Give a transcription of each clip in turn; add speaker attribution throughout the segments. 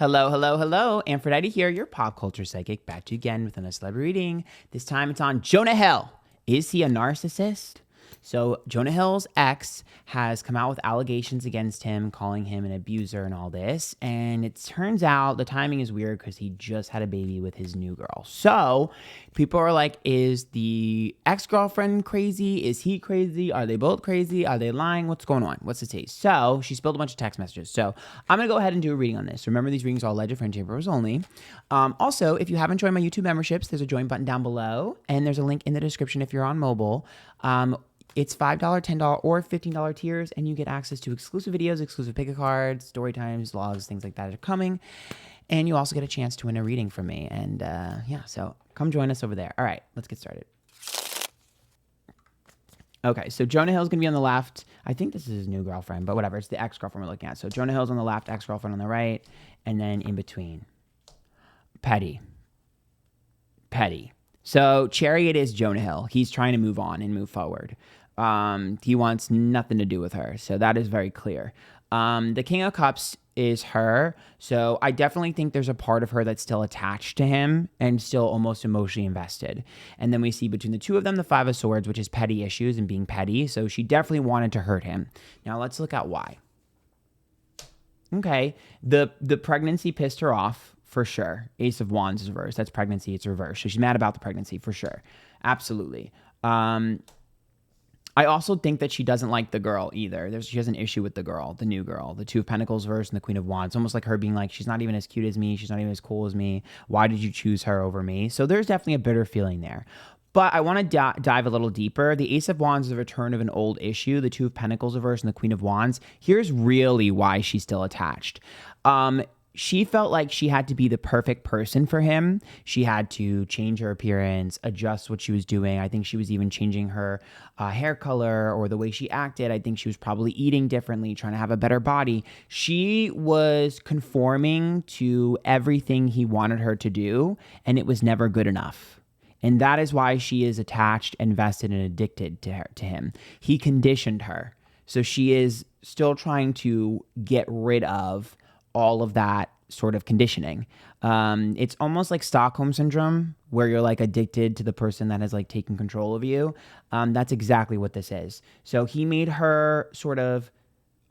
Speaker 1: Hello, hello, hello. Antphrodite here, your pop culture psychic, back to you again with another celebrity reading. This time it's on Jonah Hill. Is he a narcissist? So Jonah Hill's ex has come out with allegations against him, calling him an abuser and all this. And it turns out the timing is weird because he just had a baby with his new girl. So people are like, is the ex-girlfriend crazy? Is he crazy? Are they both crazy? Are they lying? What's going on? What's the taste? So she spilled a bunch of text messages. So I'm going to go ahead and do a reading on this. Remember, these readings are all alleged friendship purposes only. Also, if you haven't joined my YouTube memberships, there's a join button down below. And there's a link in the description if you're on mobile. It's $5, $10, or $15 tiers, and you get access to exclusive videos, exclusive pick a cards, story times, vlogs, things like that are coming. And you also get a chance to win a reading from me. And yeah, so come join us over there. All right, let's get started. Okay, so Jonah Hill's going to be on the left. I think this is his new girlfriend, but whatever. It's the ex-girlfriend we're looking at. So Jonah Hill's on the left, ex-girlfriend on the right, and then in between. Petty. So Chariot is Jonah Hill. He's trying to move on and move forward. He wants nothing to do with her. So that is very clear. The King of Cups is her. So I definitely think there's a part of her that's still attached to him and still almost emotionally invested. And then we see between the two of them, the Five of Swords, which is petty issues and being petty. So she definitely wanted to hurt him. Now let's look at why. Okay. The pregnancy pissed her off. For sure. Ace of Wands is reversed. That's pregnancy. It's reversed. So she's mad about the pregnancy for sure. Absolutely. I also think that she doesn't like the girl either. She has an issue with the girl, the new girl, the Two of Pentacles verse and the Queen of Wands. Almost like her being like, she's not even as cute as me. She's not even as cool as me. Why did you choose her over me? So there's definitely a bitter feeling there. But I want to dive a little deeper. The Ace of Wands is a return of an old issue. The Two of Pentacles reverse and the Queen of Wands. Here's really why she's still attached. She felt like she had to be the perfect person for him. She had to change her appearance, adjust what she was doing. I think she was even changing her hair color or the way she acted. I think she was probably eating differently, trying to have a better body. She was conforming to everything he wanted her to do, and it was never good enough. And that is why she is attached, invested, and addicted to him. He conditioned her. So she is still trying to get rid of all of that sort of conditioning. It's almost like Stockholm syndrome, where you're like addicted to the person that has like taken control of you. That's exactly what this is. So he made her sort of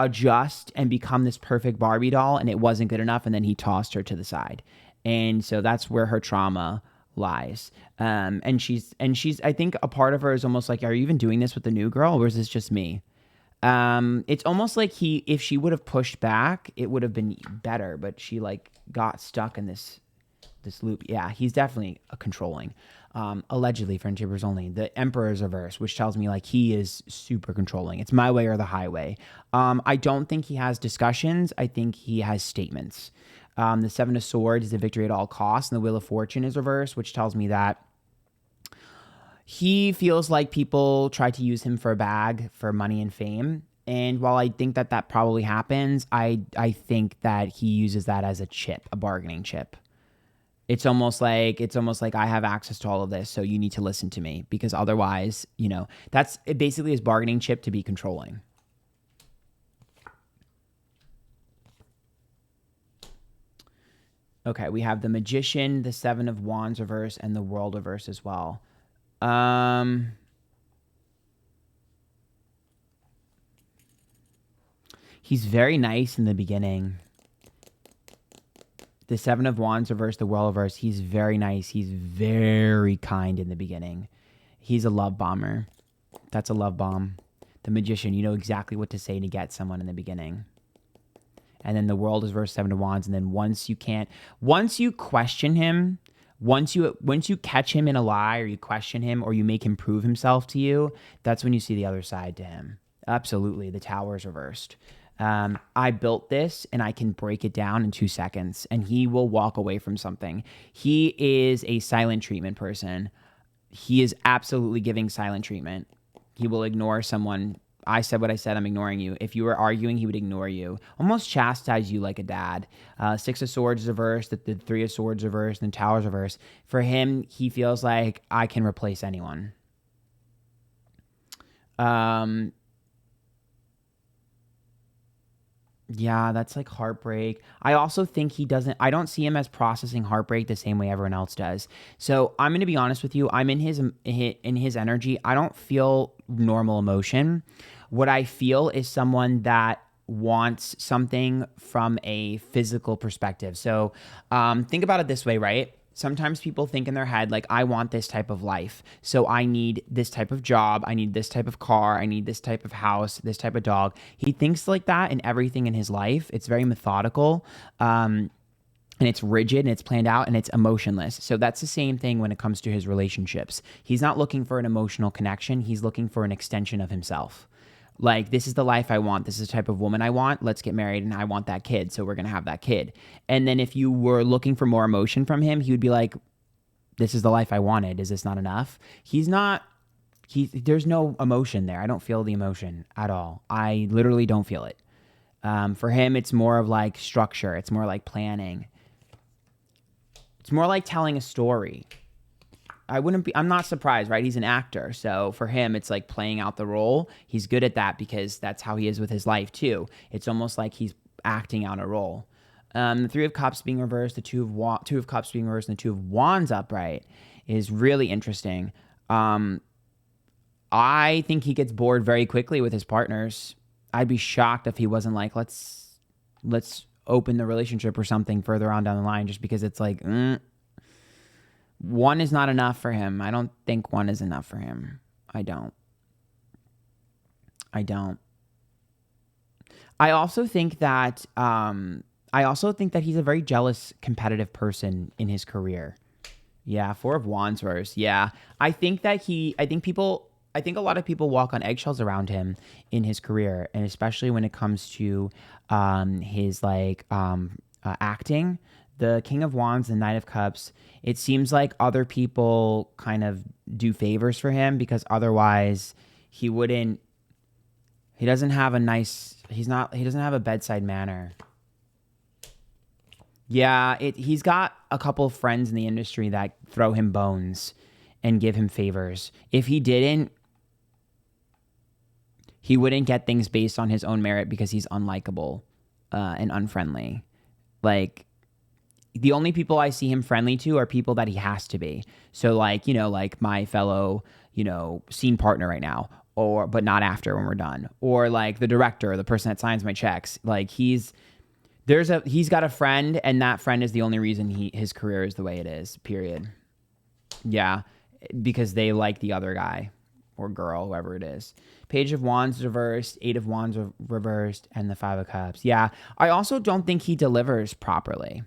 Speaker 1: adjust and become this perfect Barbie doll, and it wasn't good enough. And then he tossed her to the side. And so that's where her trauma lies. And she's, I think a part of her is almost like, are you even doing this with the new girl, or is this just me? It's almost like if she would have pushed back, it would have been better, but she like got stuck in this loop. Yeah, he's definitely a controlling. Allegedly, friendshippers only. The Emperor's reverse, which tells me like he is super controlling. It's my way or the highway. I don't think he has discussions. I think he has statements. The Seven of Swords is a victory at all costs, and the Wheel of Fortune is reverse, which tells me that he feels like people try to use him for a bag for money and fame. And while I think that that probably happens, I think that he uses that as a chip, a bargaining chip. It's almost like I have access to all of this, so you need to listen to me, because otherwise, that's basically his bargaining chip to be controlling. Okay, we have the Magician, the Seven of Wands reverse, and the World reverse as well. He's very nice in the beginning. The Seven of Wands reverse, the World reverse. He's very nice. He's very kind in the beginning. He's a love bomber. That's a love bomb. The Magician, you know exactly what to say to get someone in the beginning. And then the World is reverse, Seven of Wands. And then once you question him, once you catch him in a lie, or you question him, or you make him prove himself to you, that's when you see the other side to him. Absolutely. The Tower is reversed. I built this, and I can break it down in 2 seconds, and he will walk away from something. He is a silent treatment person. He is absolutely giving silent treatment. He will ignore someone. I said what I said, I'm ignoring you. If you were arguing, he would ignore you. Almost chastise you like a dad. Six of Swords is reversed, the Three of Swords reversed, and the Tower is reversed. For him, he feels like I can replace anyone. Yeah, that's like heartbreak. I also think I don't see him as processing heartbreak the same way everyone else does. So I'm going to be honest with you. I'm in his energy. I don't feel normal emotion. What I feel is someone that wants something from a physical perspective. So think about it this way, right? Sometimes people think in their head, like, I want this type of life. So I need this type of job. I need this type of car. I need this type of house, this type of dog. He thinks like that in everything in his life. It's very methodical. And it's rigid and it's planned out and it's emotionless. So that's the same thing when it comes to his relationships. He's not looking for an emotional connection. He's looking for an extension of himself. Like, this is the life I want. This is the type of woman I want. Let's get married and I want that kid. So we're going to have that kid. And then if you were looking for more emotion from him, he would be like, this is the life I wanted. Is this not enough? There's no emotion there. I don't feel the emotion at all. I literally don't feel it. For him, it's more of like structure. It's more like planning. It's more like telling a story. I'm not surprised, right? He's an actor. So for him, it's like playing out the role. He's good at that because that's how he is with his life too. It's almost like he's acting out a role. The Three of Cups being reversed, the Two of Cups being reversed, and the Two of Wands upright is really interesting. I think he gets bored very quickly with his partners. I'd be shocked if he wasn't like, let's open the relationship or something further on down the line, just because it's like, one is not enough for him. I don't think one is enough for him. I don't. I also think that he's a very jealous, competitive person in his career. Yeah, Four of Wands verse. Yeah, I think a lot of people walk on eggshells around him in his career, and especially when it comes to his acting. The King of Wands, the Knight of Cups, it seems like other people kind of do favors for him because otherwise he doesn't have a bedside manner. Yeah, he's got a couple of friends in the industry that throw him bones and give him favors. If he didn't, he wouldn't get things based on his own merit because he's unlikable and unfriendly. Like, the only people I see him friendly to are people that he has to be. So like my fellow, scene partner right now, but not after when we're done. Or like the director, the person that signs my checks. Like he's got a friend, and that friend is the only reason his career is the way it is, period. Yeah, because they like the other guy or girl, whoever it is. Page of Wands reversed, Eight of Wands reversed, and the Five of Cups. Yeah, I also don't think he delivers properly.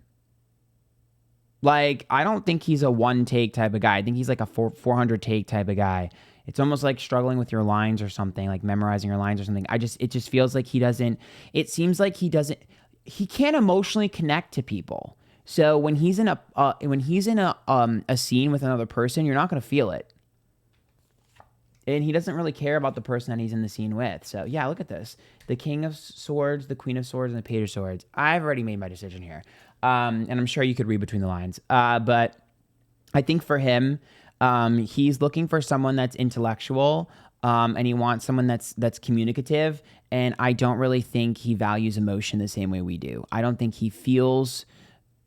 Speaker 1: Like, I don't think he's a one take type of guy. I think he's like a 400 take type of guy. It's almost like struggling with your lines or something, like memorizing your lines or something. It just feels like he can't emotionally connect to people. So when he's in a scene with another person, you're not going to feel it. And he doesn't really care about the person that he's in the scene with. So yeah, look at this. The King of Swords, the Queen of Swords, and the Page of Swords. I've already made my decision here. And I'm sure you could read between the lines. But I think for him, he's looking for someone that's intellectual, and he wants someone that's communicative. And I don't really think he values emotion the same way we do. I don't think he feels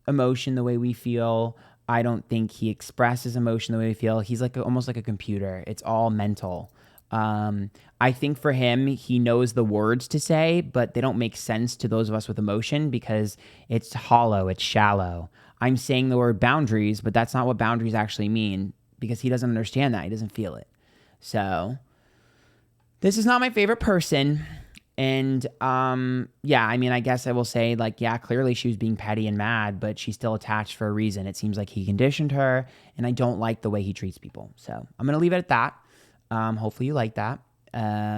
Speaker 1: emotion the way we feel. I don't think he expresses emotion the way we feel. He's almost like a computer. It's all mental. I think for him, he knows the words to say, but they don't make sense to those of us with emotion because it's hollow, it's shallow. I'm saying the word boundaries, but that's not what boundaries actually mean because he doesn't understand that. He doesn't feel it. So this is not my favorite person. And yeah, I mean, I guess I will say, like, yeah, clearly she was being petty and mad, but she's still attached for a reason. It seems like he conditioned her, and I don't like the way he treats people. So I'm going to leave it at that. Hopefully you like that.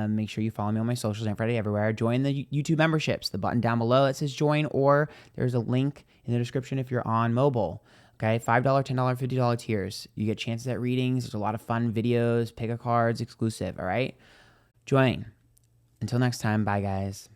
Speaker 1: Make sure you follow me on my socials, Antphrodite everywhere. Join the YouTube memberships, the button down below that says join, or there's a link in the description if you're on mobile. Okay, $5, $10, $50 tiers. You get chances at readings. There's a lot of fun videos, pick a cards, exclusive, all right? Join. Until next time, bye guys.